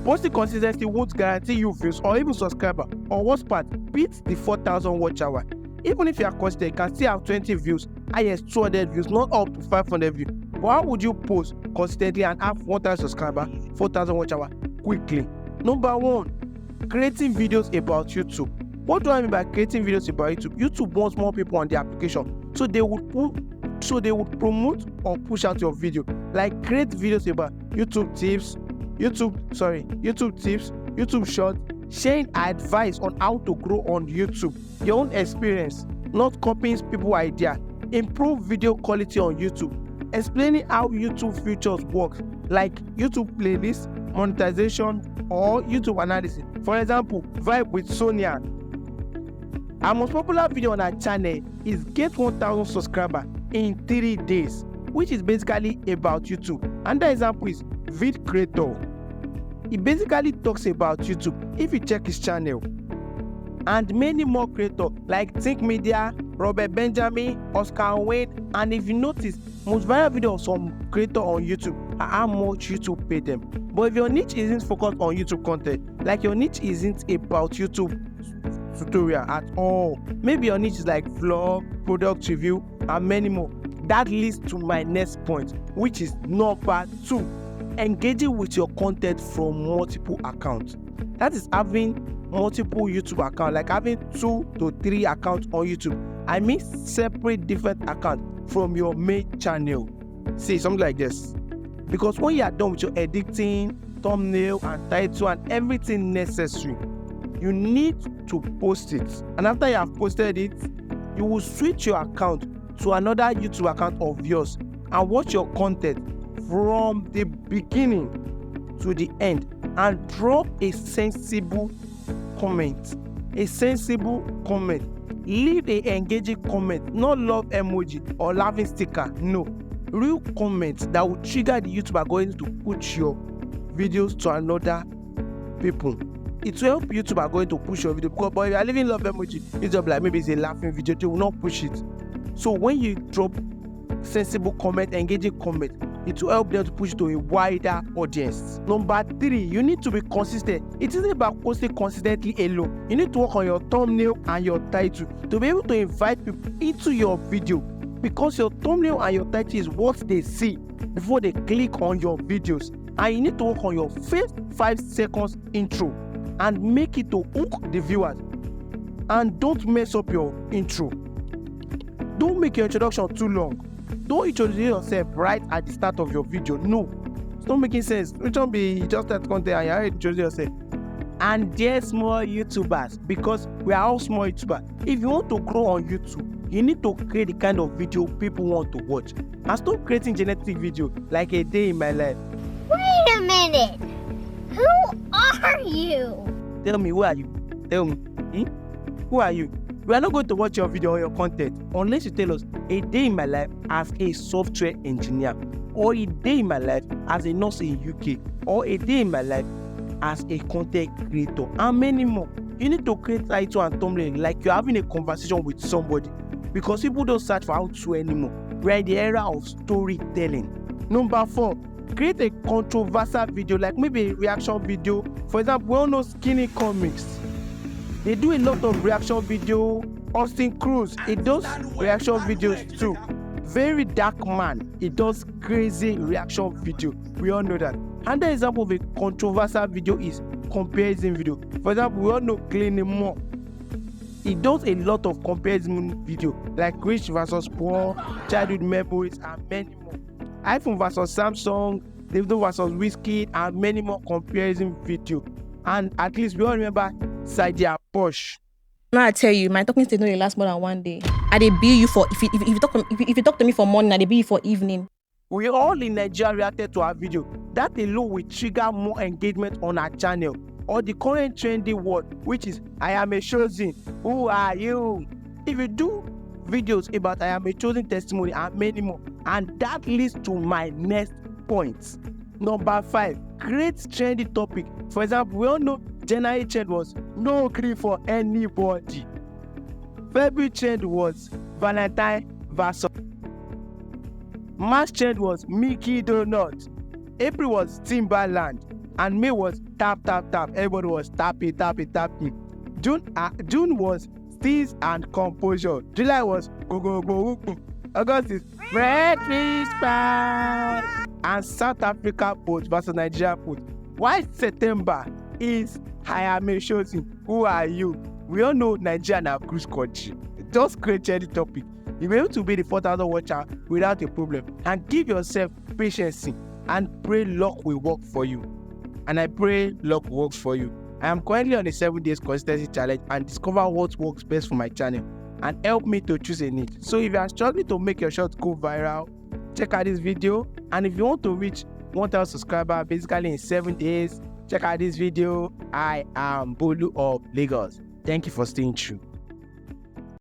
Posting consistently won't guarantee you views or even subscriber. On worst part, beat the 4,000 watch hour. Even if you are consistent, you can still have 20 views, highest 200 views, not up to 500 views. But how would you post consistently and have 1,000 subscriber, 4,000 watch hour quickly? Number 1, creating videos about YouTube. What do I mean by creating videos about YouTube? YouTube wants more people on the application, so they would promote or push out your video. Like create videos about YouTube tips, YouTube shorts, sharing advice on how to grow on YouTube, your own experience, not copying people's idea, improve video quality on YouTube, explaining how YouTube features work, like YouTube playlist, monetization, or YouTube analysis. For example, Vibe with Sonia. Our most popular video on our channel is get 1,000 subscribers in 3 days, which is basically about YouTube. Another example is Vid Creator. He basically talks about YouTube if you check his channel. And many more creators like Think Media, Robert Benjamin, Oscar Wayne, and if you notice, most viral videos of some creators on YouTube are how much YouTube pay them. But if your niche isn't focused on YouTube content, like your niche isn't about YouTube tutorial at all, maybe your niche is like vlog, product review, and many more. That leads to my next point, which is number 2, engaging with your content from multiple accounts. That is having multiple YouTube accounts, like having 2 to 3 accounts on YouTube. I mean separate different accounts from your main channel. See, something like this. Because when you are done with your editing, thumbnail and title and everything necessary, you need to post it. And after you have posted it, you will switch your account to another YouTube account of yours and watch your content from the beginning to the end and drop a sensible comment. Leave a engaging comment, not love emoji or laughing sticker. No, real comments that will trigger the YouTuber going to push your videos to another people. It will help YouTuber going to push your video, because if you are leaving love emoji, it's just like maybe it's a laughing video, they will not push it. So when you drop sensible comment, engaging comment, it will help them to push to a wider audience. Number 3, you need to be consistent. It isn't about posting consistently alone. You need to work on your thumbnail and your title to be able to invite people into your video, because your thumbnail and your title is what they see before they click on your videos. And you need to work on your first 5 seconds intro and make it to hook the viewers. And don't mess up your intro. Don't make your introduction too long. Don't introduce yourself right at the start of your video. No, it's not making sense. It don't be just that content and you already introduce yourself. And dear small YouTubers, because we are all small YouTubers, if you want to grow on YouTube, you need to create the kind of video people want to watch. And stop creating genetic video like a day in my life. Wait a minute. Who are you? Tell me, who are you? Tell me. Who are you? We are not going to watch your video or your content unless you tell us a day in my life as a software engineer, or a day in my life as a nurse in UK, or a day in my life as a content creator, and many more. You need to create title and thumbnail like you're having a conversation with somebody, because people don't search for how to anymore. We're in the era of storytelling. Number 4, create a controversial video, like maybe a reaction video. For example, we all know Skinny Comics. They do a lot of reaction video. Austin Cruz, he does reaction videos too. Very dark man, he does crazy reaction video. We all know that. Another example of a controversial video is comparison video. For example, we all know Glenn Moore. He does a lot of comparison video, like rich versus poor, childhood memories, and many more. iPhone versus Samsung, Davido versus Whiskey, and many more comparison video. And at least we all remember Sadia Posh. Now I tell you, my talking stage no dey last more than 1 day. I dey bill you for if you talk to me for morning, I dey bill you for evening. We all in Nigeria reacted to our video. That alone will trigger more engagement on our channel. Or the current trendy word, which is I am a chosen. Who are you? If you do videos about I am a chosen testimony and many more, and that leads to my next point. Number 5, create trendy topic. For example, we all know January trend was no gree for anybody. February trend was Valentine versus. March trend was Mickey Donut. April was Timberland. And May was tap. Everybody was tapping. June was steeze and composure. July was go. August is Red Christmas. And South Africa post versus Nigeria post. Why September is Hayame Shozi? Who are you? We all know Nigeria na cruise country. Just create any topic. You'll be able to be the 4,000 watcher without a problem. And give yourself patience and pray luck will work for you. And I pray luck works for you. I am currently on a 7 days consistency challenge and discover what works best for my channel and help me to choose a niche. So if you are struggling to make your shorts go viral, check out this video. And if you want to reach 1,000 subscribers basically in 7 days, check out this video. I am Bolu of Lagos. Thank you for staying true.